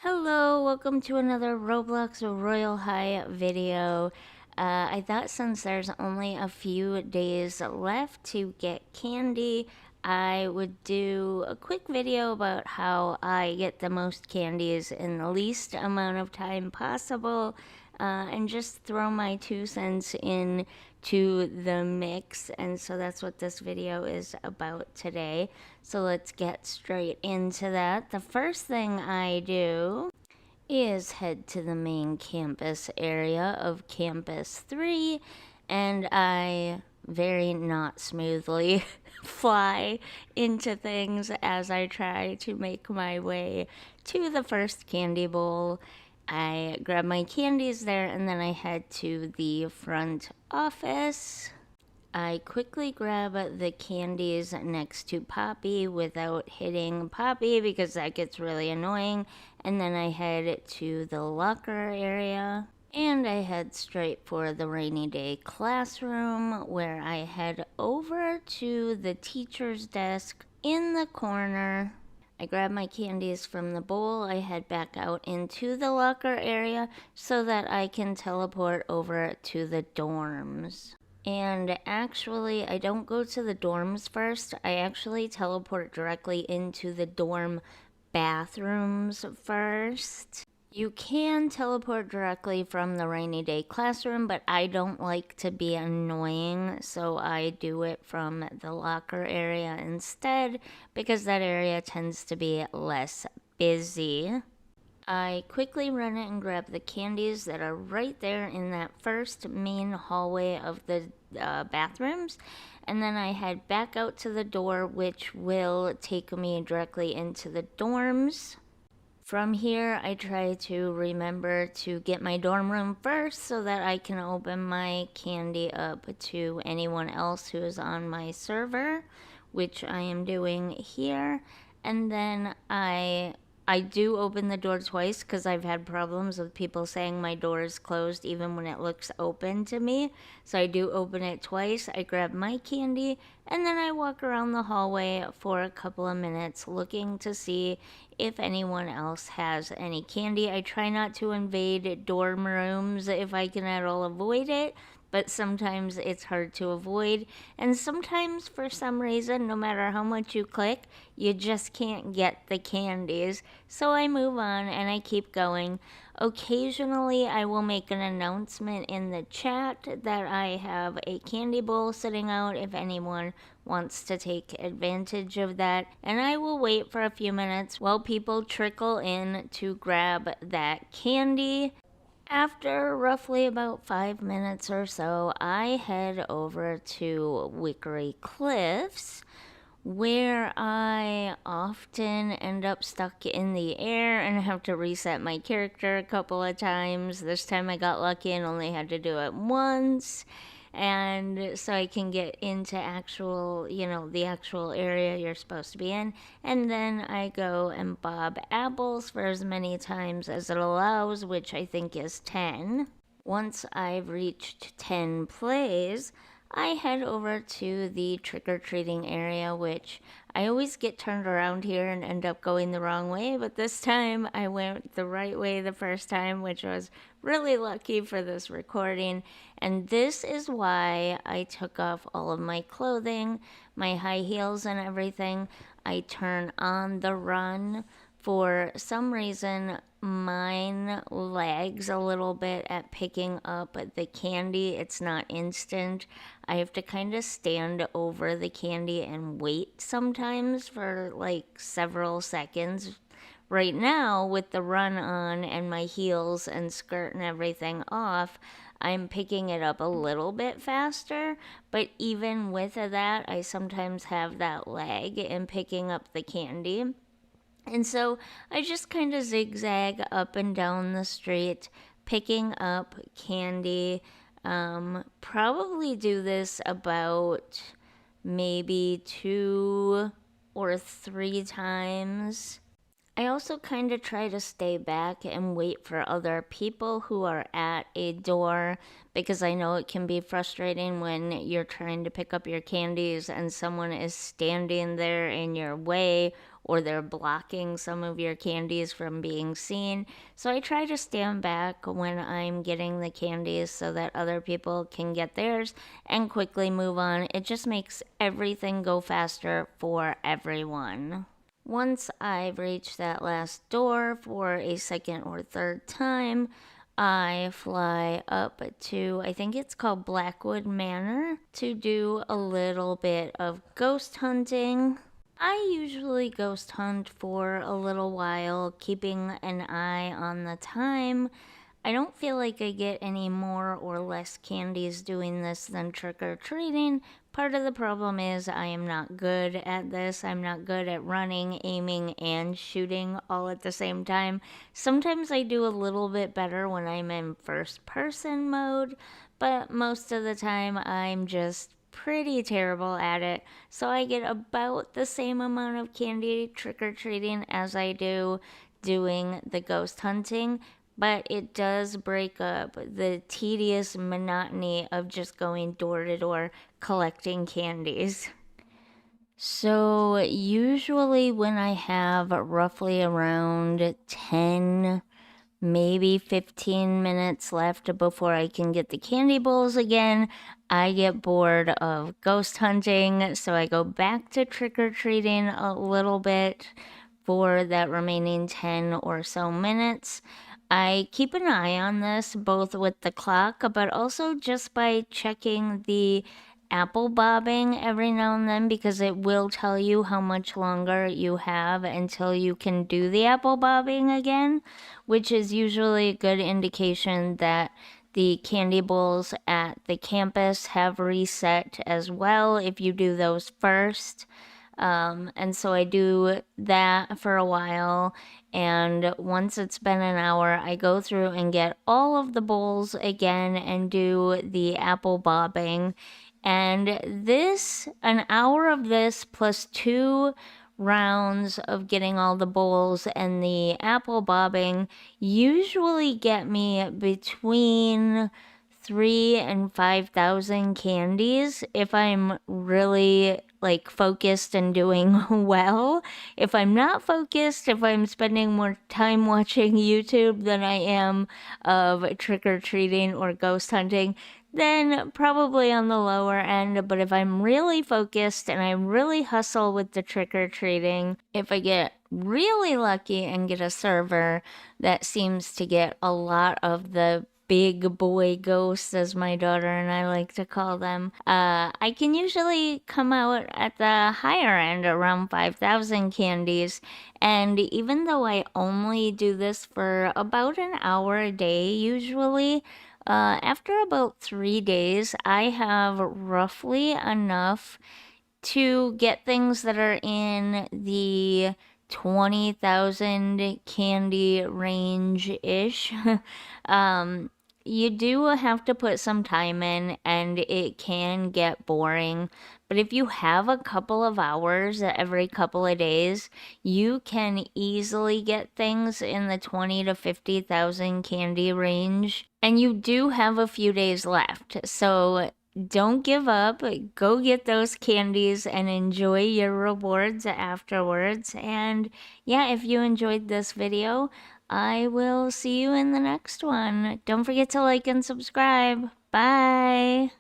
Hello, welcome to another Roblox Royale High video. I thought since there's only a few days left to get candy, I would do a quick video about how I get the most candies in the least amount of time possible, and just throw my 2 cents in to the mix. And so that's what this video is about today. So let's get straight into that. The first thing I do is head to the main campus area of Campus 3, and I very not smoothly fly into things as I try to make my way to the first candy bowl. I grab my candies there and then I head to the front office. I quickly grab the candies next to Poppy without hitting Poppy because that gets really annoying. And then I head to the locker area. And I head straight for the rainy day classroom where I head over to the teacher's desk in the corner. I grab my candies from the bowl. I head back out into the locker area so that I can teleport over to the dorms. And actually, I don't go to the dorms first. I actually teleport directly into the dorm bathrooms first. You can teleport directly from the rainy day classroom, but I don't like to be annoying, so I do it from the locker area instead because that area tends to be less busy. I quickly run it and grab the candies that are right there in that first main hallway of the bathrooms. And then I head back out to the door, which will take me directly into the dorms. From here, I try to remember to get my dorm room first so that I can open my candy up to anyone else who is on my server, which I am doing here. And then I do open the door twice because I've had problems with people saying my door is closed even when it looks open to me. So I do open it twice. I grab my candy and then I walk around the hallway for a couple of minutes looking to see if anyone else has any candy. I try not to invade dorm rooms if I can at all avoid it, but sometimes it's hard to avoid. And sometimes, for some reason, no matter how much you click, you just can't get the candies. So I move on and I keep going. Occasionally, I will make an announcement in the chat that I have a candy bowl sitting out if anyone wants to take advantage of that. And I will wait for a few minutes while people trickle in to grab that candy. After roughly about 5 minutes or so, I head over to Wickery Cliffs, where I often end up stuck in the air and have to reset my character a couple of times. This time I got lucky and only had to do it once. And so I can get into the actual area you're supposed to be in. And then I go and bob apples for as many times as it allows, which I think is 10. Once I've reached 10 plays, I head over to the trick-or-treating area, which I always get turned around here and end up going the wrong way, but this time I went the right way the first time, which was really lucky for this recording. And this is why I took off all of my clothing, my high heels and everything. I turn on the run. For some reason, mine lags a little bit at picking up the candy. It's not instant. I have to kind of stand over the candy and wait sometimes for like several seconds. Right now, with the run on and my heels and skirt and everything off, I'm picking it up a little bit faster, but even with that, I sometimes have that lag in picking up the candy. And so I just kind of zigzag up and down the street, picking up candy. Probably do this about maybe 2 or 3 times. I also kind of try to stay back and wait for other people who are at a door because I know it can be frustrating when you're trying to pick up your candies and someone is standing there in your way or they're blocking some of your candies from being seen. So I try to stand back when I'm getting the candies so that other people can get theirs and quickly move on. It just makes everything go faster for everyone. Once I've reached that last door for a second or third time, I fly up to, I think it's called Blackwood Manor, to do a little bit of ghost hunting. I usually ghost hunt for a little while, keeping an eye on the time. I don't feel like I get any more or less candies doing this than trick or treating. Part of the problem is I am not good at this. I'm not good at running, aiming, and shooting all at the same time. Sometimes I do a little bit better when I'm in first person mode, but most of the time I'm just pretty terrible at it. So I get about the same amount of candy trick or treating as I do doing the ghost hunting, but it does break up the tedious monotony of just going door to door collecting candies. So, usually, when I have roughly around 10, maybe 15 minutes left before I can get the candy bowls again, I get bored of ghost hunting, so I go back to trick or treating a little bit for that remaining 10 or so minutes. I keep an eye on this both with the clock, but also just by checking the apple bobbing every now and then, because it will tell you how much longer you have until you can do the apple bobbing again, which is usually a good indication that the candy bowls at the campus have reset as well if you do those first. And so I do that for a while. And once it's been an hour, I go through and get all of the bowls again and do the apple bobbing. And this, an hour of this plus 2 rounds of getting all the bowls and the apple bobbing usually get me between 3 and 5,000 candies if I'm really like focused and doing well. If I'm not focused, if I'm spending more time watching YouTube than I am of trick or treating or ghost hunting, then probably on the lower end. But if I'm really focused and I really hustle with the trick or treating, if I get really lucky and get a server that seems to get a lot of the big boy ghosts, as my daughter and I like to call them, I can usually come out at the higher end, around 5,000 candies. And even though I only do this for about an hour a day, usually, after about 3 days, I have roughly enough to get things that are in the 20,000 candy range ish. um, you do have to put some time in and it can get boring. But if you have a couple of hours every couple of days, you can easily get things in the 20 to 50,000 candy range. And you do have a few days left. So don't give up. Go get those candies and enjoy your rewards afterwards. And yeah, if you enjoyed this video, I will see you in the next one. Don't forget to like and subscribe. Bye.